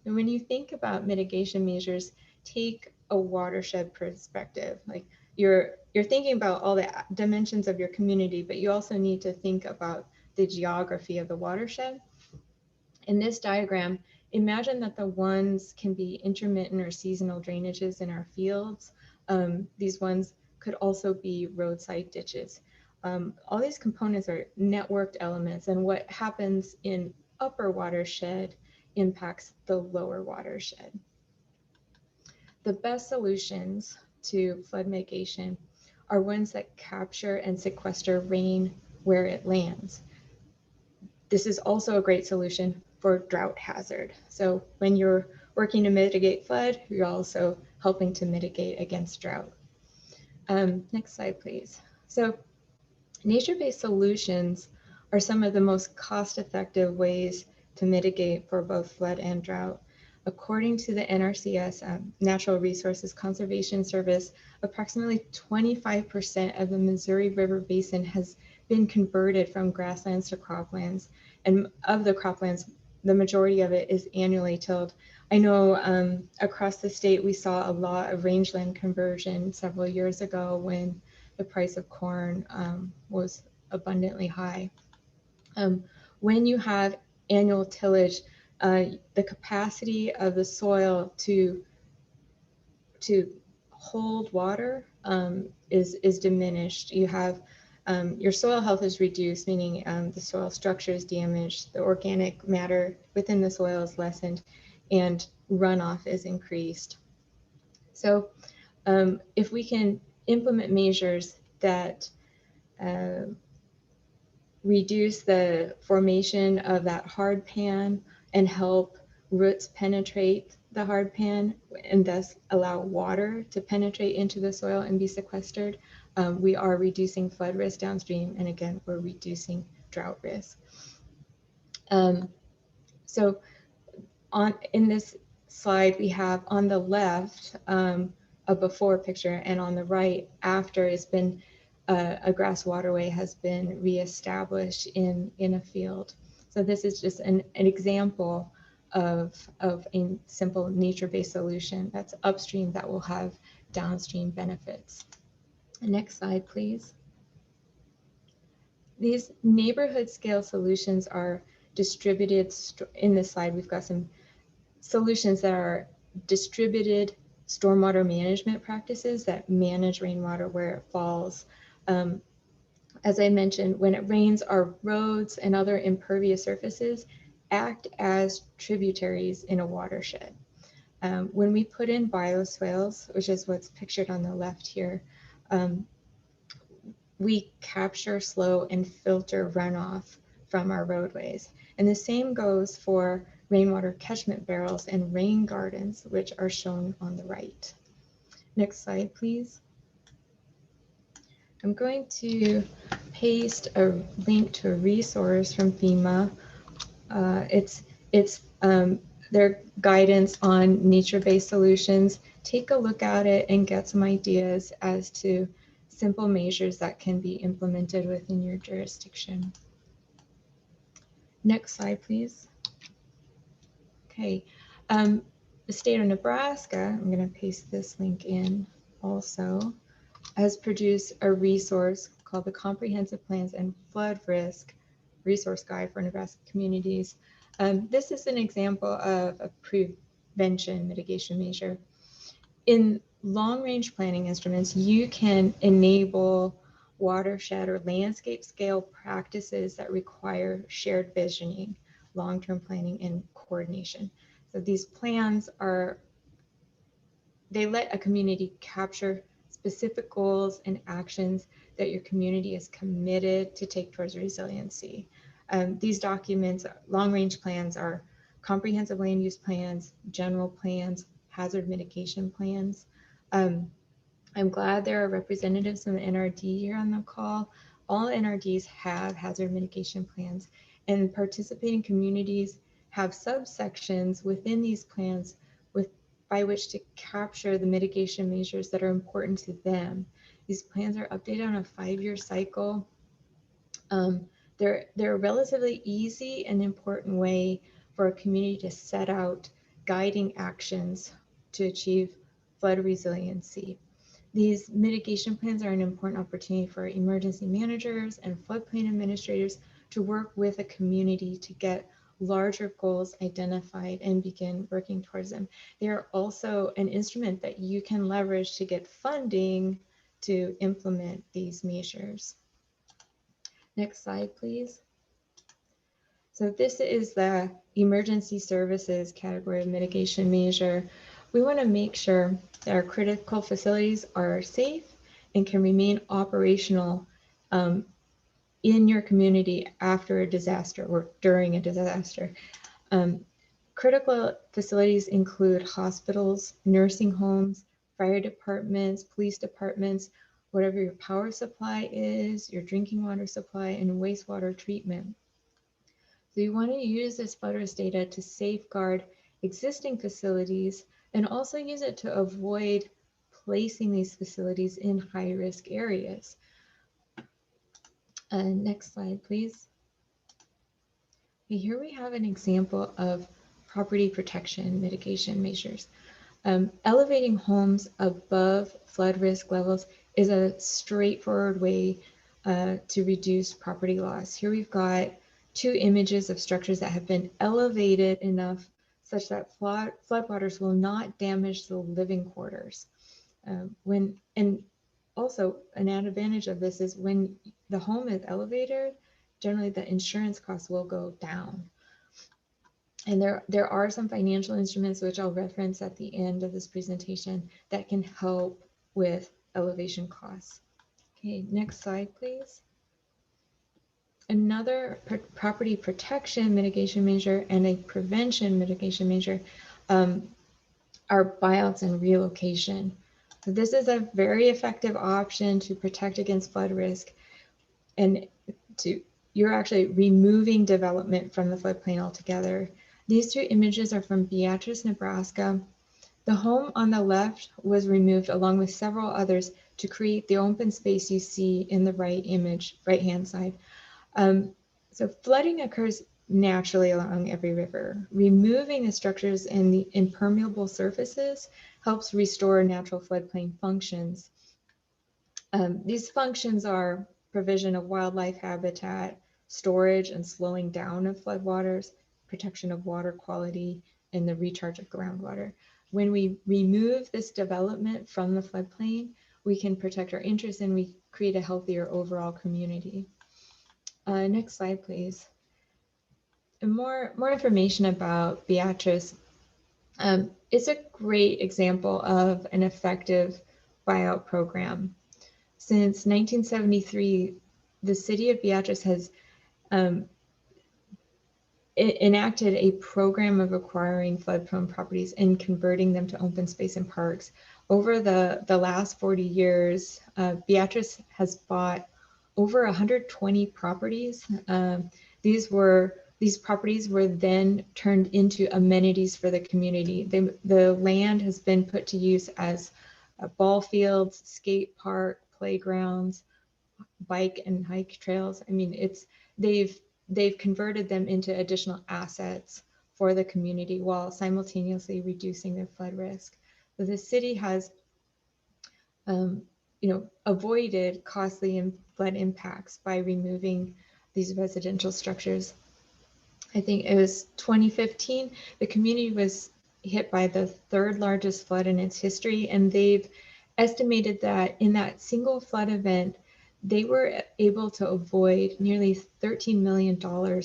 And when you think about mitigation measures, take a watershed perspective. Like you're thinking about all the dimensions of your community, but you also need to think about the geography of the watershed. In this diagram, imagine that the 1s can be intermittent or seasonal drainages in our fields. These ones could also be roadside ditches. All these components are networked elements, and what happens in upper watershed impacts the lower watershed. The best solutions to flood mitigation are ones that capture and sequester rain where it lands. This is also a great solution for drought hazard. So when you're working to mitigate flood, you're also helping to mitigate against drought. Next slide, please. So nature-based solutions are some of the most cost-effective ways to mitigate for both flood and drought. According to the NRCS, Natural Resources Conservation Service, approximately 25% of the Missouri River Basin has been converted from grasslands to croplands. And of the croplands, the majority of it is annually tilled. I know across the state, we saw a lot of rangeland conversion several years ago when the price of corn was abundantly high. When you have annual tillage, the capacity of the soil to hold water is diminished. You have your soil health is reduced, meaning the soil structure is damaged, the organic matter within the soil is lessened, and runoff is increased. So if we can implement measures that reduce the formation of that hard pan and help roots penetrate the hard pan and thus allow water to penetrate into the soil and be sequestered, we are reducing flood risk downstream. And again, we're reducing drought risk. So in this slide, we have on the left a before picture, and on the right after it's been a grass waterway has been reestablished in a field. So this is just an example of a simple nature-based solution that's upstream that will have downstream benefits. Next slide, please. These neighborhood scale solutions are distributed. In this slide, we've got some solutions that are distributed stormwater management practices that manage rainwater where it falls. As I mentioned, when it rains, our roads and other impervious surfaces act as tributaries in a watershed. When we put in bioswales, which is what's pictured on the left here, we capture, slow, and filter runoff from our roadways. And the same goes for rainwater catchment barrels and rain gardens, which are shown on the right. Next slide, please. I'm going to paste a link to a resource from FEMA. It's their guidance on nature-based solutions. Take a look at it and get some ideas as to simple measures that can be implemented within your jurisdiction. Next slide, please. Okay, the state of Nebraska, I'm going to paste this link in also, has produced a resource called the Comprehensive Plans and Flood Risk Resource Guide for Nebraska Communities. This is an example of a prevention mitigation measure. In long-range planning instruments, you can enable watershed or landscape scale practices that require shared visioning, long-term planning, and coordination. So these plans they let a community capture specific goals and actions that your community is committed to take towards resiliency. These documents, long-range plans, are comprehensive land use plans, general plans, hazard mitigation plans. I'm glad there are representatives from the NRD here on the call. All NRDs have hazard mitigation plans, and participating communities have subsections within these plans by which to capture the mitigation measures that are important to them. These plans are updated on a 5-year cycle. They're a relatively easy and important way for a community to set out guiding actions to achieve flood resiliency. These mitigation plans are an important opportunity for emergency managers and floodplain administrators to work with a community to get larger goals identified and begin working towards them. They are also an instrument that you can leverage to get funding to implement these measures. Next slide, please. So this is the emergency services category of mitigation measure. We want to make sure that our critical facilities are safe and can remain operational in your community after a disaster or during a disaster. Critical facilities include hospitals, nursing homes, fire departments, police departments, whatever your power supply is, your drinking water supply, and wastewater treatment. So you want to use this flood risk data to safeguard existing facilities and also use it to avoid placing these facilities in high-risk areas. Next slide, please. Here we have an example of property protection mitigation measures. Elevating homes above flood risk levels is a straightforward way to reduce property loss. Here we've got 2 images of structures that have been elevated enough such that floodwaters will not damage the living quarters. And also an added advantage of this is when the home is elevated, generally the insurance costs will go down. And there are some financial instruments, which I'll reference at the end of this presentation, that can help with elevation costs. Okay, next slide, please. Another property protection mitigation measure and a prevention mitigation measure are buyouts and relocation. So this is a very effective option to protect against flood risk, and you're actually removing development from the floodplain altogether. These two images are from Beatrice, Nebraska. The home on the left was removed along with several others to create the open space you see in the right image, right-hand side. So flooding occurs naturally along every river. Removing the structures and the impermeable surfaces helps restore natural floodplain functions. These functions are provision of wildlife habitat, storage and slowing down of floodwaters, protection of water quality, and the recharge of groundwater. When we remove this development from the floodplain, we can protect our interests and we create a healthier overall community. Next slide, please. And more information about Beatrice. It's a great example of an effective buyout program. Since 1973, the city of Beatrice has enacted a program of acquiring flood-prone properties and converting them to open space and parks. Over the last 40 years, Beatrice has bought over 120 properties. These properties were then turned into amenities for the community. The land has been put to use as ball fields, skate park, playgrounds, bike and hike trails. I mean, they've converted them into additional assets for the community while simultaneously reducing their flood risk. So the city has avoided costly flood impacts by removing these residential structures. I think it was 2015, the community was hit by the third largest flood in its history, and they've estimated that in that single flood event, they were able to avoid nearly $13 million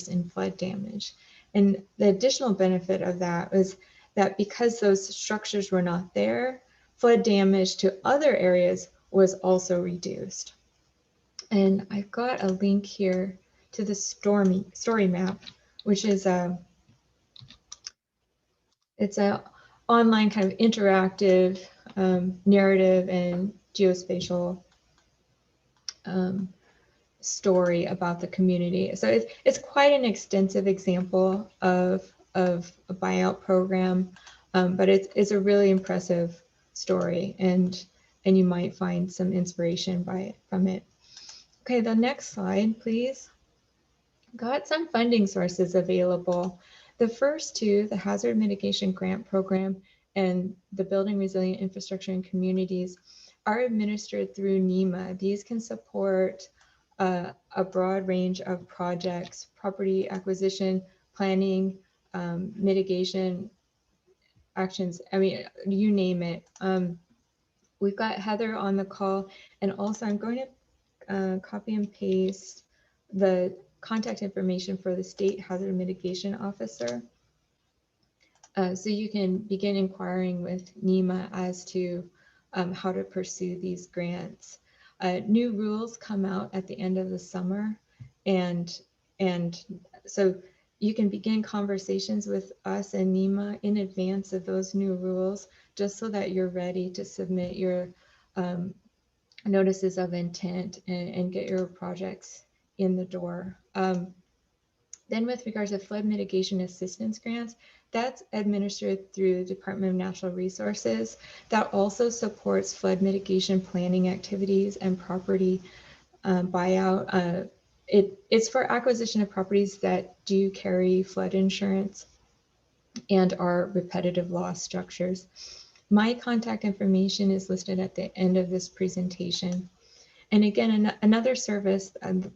in flood damage. And the additional benefit of that was that because those structures were not there, flood damage to other areas was also reduced. And I've got a link here to the story map, which is it's a online kind of interactive narrative and geospatial story about the community. So it's quite an extensive example of a buyout program, but it's a really impressive story, and you might find some inspiration from it. Okay, the next slide, please. Got some funding sources available. The first two, the Hazard Mitigation Grant Program and the Building Resilient Infrastructure in Communities, are administered through NEMA. These can support a broad range of projects: property acquisition, planning, mitigation actions. I mean, you name it. We've got Heather on the call, and also I'm going to copy and paste the contact information for the State Hazard Mitigation Officer. So you can begin inquiring with NEMA as to how to pursue these grants. New rules come out at the end of the summer, and so you can begin conversations with us and NEMA in advance of those new rules, just so that you're ready to submit your notices of intent and get your projects in the door. Then with regards to flood mitigation assistance grants, that's administered through the Department of Natural Resources. That also supports flood mitigation planning activities and property buyout. It's for acquisition of properties that do carry flood insurance and are repetitive loss structures. My contact information is listed at the end of this presentation. And again, another service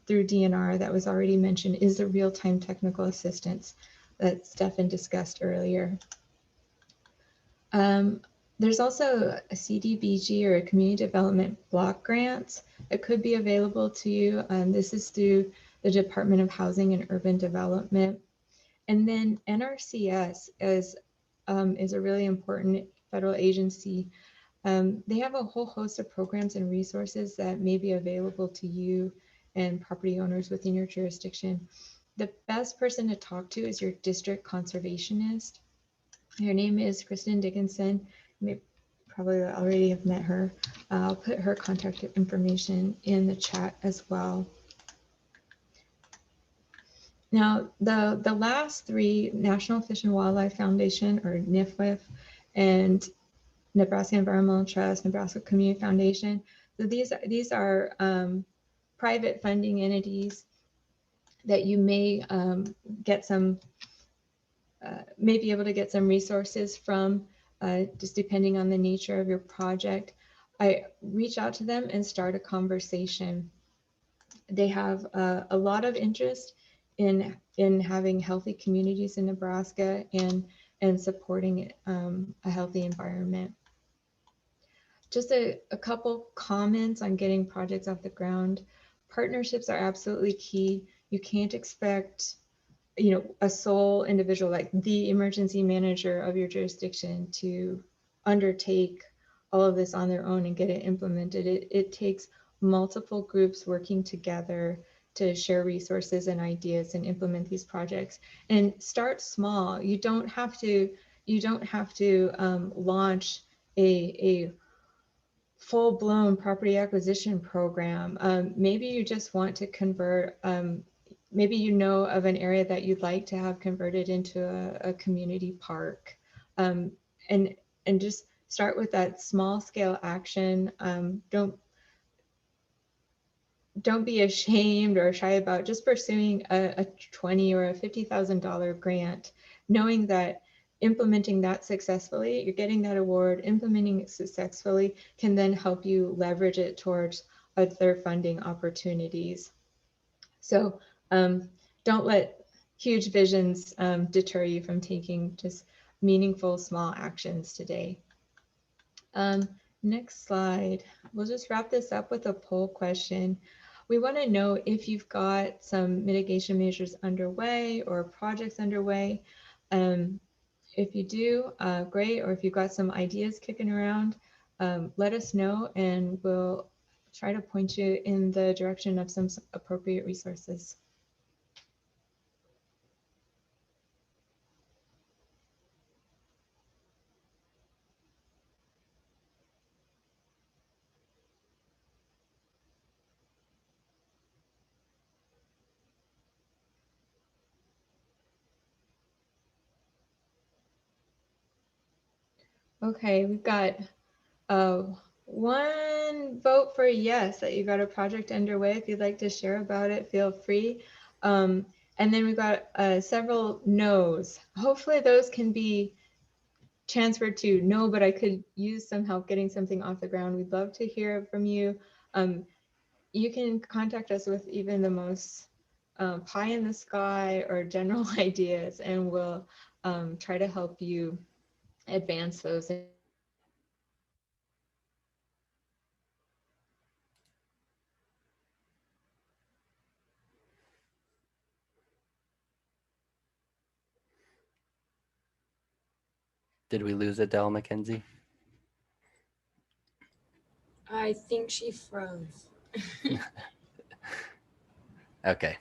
through DNR that was already mentioned is the real-time technical assistance that Stefan discussed earlier. There's also a CDBG, or a community development block grant, that could be available to you. This is through the Department of Housing and Urban Development. And then NRCS is a really important federal agency. They have a whole host of programs and resources that may be available to you and property owners within your jurisdiction. The best person to talk to is your district conservationist. Her name is Kristen Dickinson. You may probably already have met her. I'll put her contact information in the chat as well. Now, the last three, National Fish and Wildlife Foundation, or NFWF, and Nebraska Environmental Trust, Nebraska Community Foundation. So these are private funding entities that you may get some, may be able to get some resources from, just depending on the nature of your project. I reach out to them and start a conversation. They have a lot of interest in having healthy communities in Nebraska and supporting a healthy environment. Just a couple comments on getting projects off the ground. Partnerships are absolutely key. You can't expect, a sole individual like the emergency manager of your jurisdiction to undertake all of this on their own and get it implemented. It takes multiple groups working together to share resources and ideas and implement these projects. And start small. You don't have to launch a full-blown property acquisition program. Maybe you just want to convert, maybe you know of an area that you'd like to have converted into a community park. And just start with that small scale action. Don't be ashamed or shy about just pursuing a $20,000 or a $50,000 grant, knowing that implementing that successfully, you're getting that award, implementing it successfully can then help you leverage it towards other funding opportunities. So don't let huge visions deter you from taking just meaningful small actions today. Next slide. We'll just wrap this up with a poll question. We want to know if you've got some mitigation measures underway or projects underway. If you do, great. Or if you've got some ideas kicking around, let us know and we'll try to point you in the direction of some appropriate resources. Okay, we've got one vote for yes, that you got a project underway. If you'd like to share about it, feel free. And then we've got several no's. Hopefully those can be transferred to no, but I could use some help getting something off the ground. We'd love to hear from you. You can contact us with even the most pie in the sky or general ideas, and we'll try to help you advance those. Did we lose Adele McKenzie? I think she froze. Okay.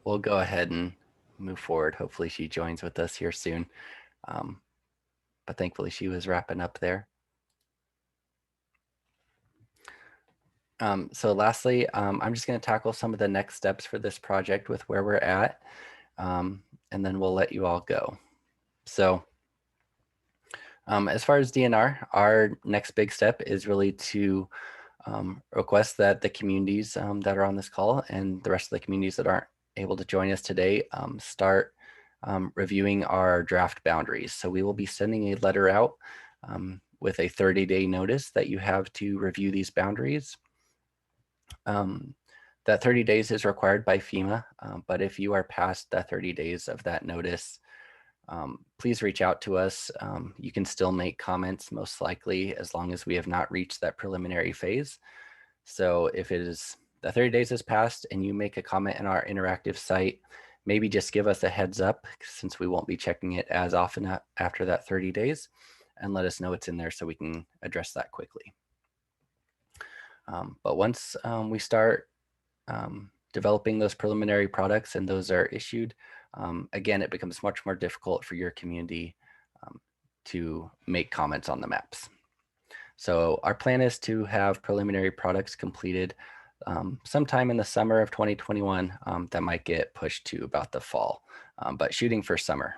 We'll go ahead and move forward. Hopefully she joins with us here soon. But thankfully she was wrapping up there. So lastly, I'm just going to tackle some of the next steps for this project with where we're at, and then we'll let you all go. So as far as DNR, our next big step is really to request that the communities that are on this call and the rest of the communities that aren't able to join us today start reviewing our draft boundaries. So we will be sending a letter out with a 30-day notice that you have to review these boundaries. That 30 days is required by FEMA, but if you are past the 30 days of that notice, please reach out to us. You can still make comments, most likely, as long as we have not reached that preliminary phase. So if it is the 30 days has passed and you make a comment in our interactive site maybe just give us a heads up since we won't be checking it as often after that 30 days, and let us know it's in there so we can address that quickly. But once we start developing those preliminary products and those are issued, again, it becomes much more difficult for your community to make comments on the maps. So our plan is to have preliminary products completed sometime in the summer of 2021. That might get pushed to about the fall, but shooting for summer.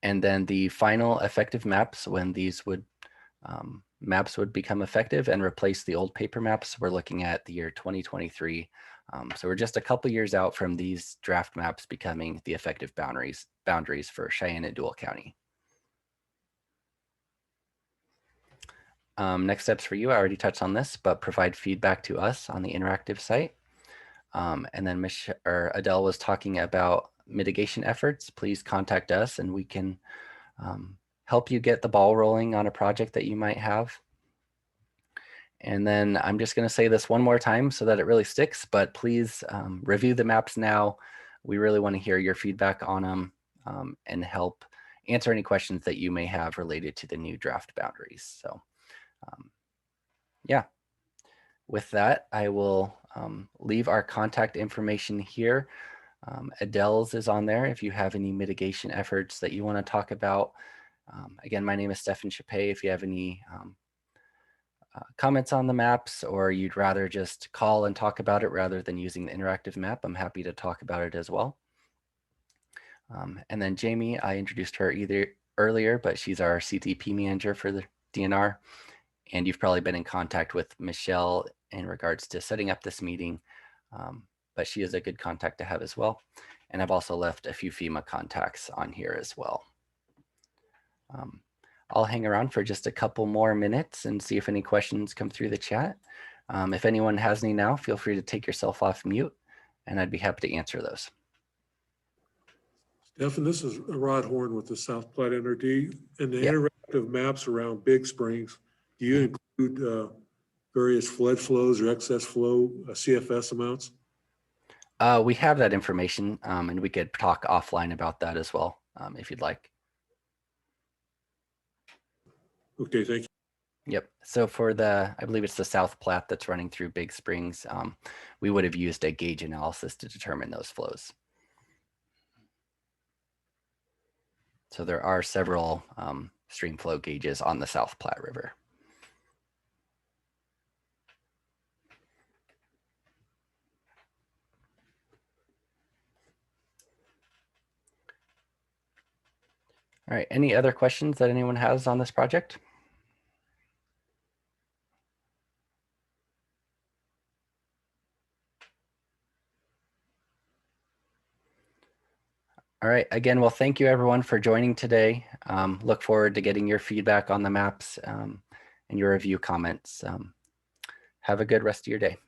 And then the final effective maps, when these maps would become effective and replace the old paper maps, we're looking at the year 2023. So we're just a couple years out from these draft maps becoming the effective boundaries for Cheyenne and Deuel County. Next steps for you, I already touched on this, but provide feedback to us on the interactive site. And then Adele was talking about mitigation efforts. Please contact us and we can help you get the ball rolling on a project that you might have. And then I'm just going to say this one more time so that it really sticks, but please review the maps now. We really want to hear your feedback on them and help answer any questions that you may have related to the new draft boundaries. So yeah, with that, I will leave our contact information here. Adele's is on there if you have any mitigation efforts that you want to talk about. Again, my name is Stefan Chappé. If you have any comments on the maps, or you'd rather just call and talk about it rather than using the interactive map, I'm happy to talk about it as well. And then Jamie, I introduced her earlier, but she's our CTP manager for the DNR. And you've probably been in contact with Michelle in regards to setting up this meeting, but she is a good contact to have as well. And I've also left a few FEMA contacts on here as well. I'll hang around for just a couple more minutes and see if any questions come through the chat. If anyone has any now, feel free to take yourself off mute and I'd be happy to answer those. Stefan, this is Rod Horn with the South Platte NRD, and the interactive maps around Big Springs. Do you include various flood flows or excess flow CFS amounts? We have that information and we could talk offline about that as well if you'd like. Okay, thank you. Yep. So for I believe it's the South Platte that's running through Big Springs, we would have used a gauge analysis to determine those flows. So there are several stream flow gauges on the South Platte River. All right, any other questions that anyone has on this project? All right, again, well, thank you everyone for joining today. Look forward to getting your feedback on the maps and your review comments. Have a good rest of your day.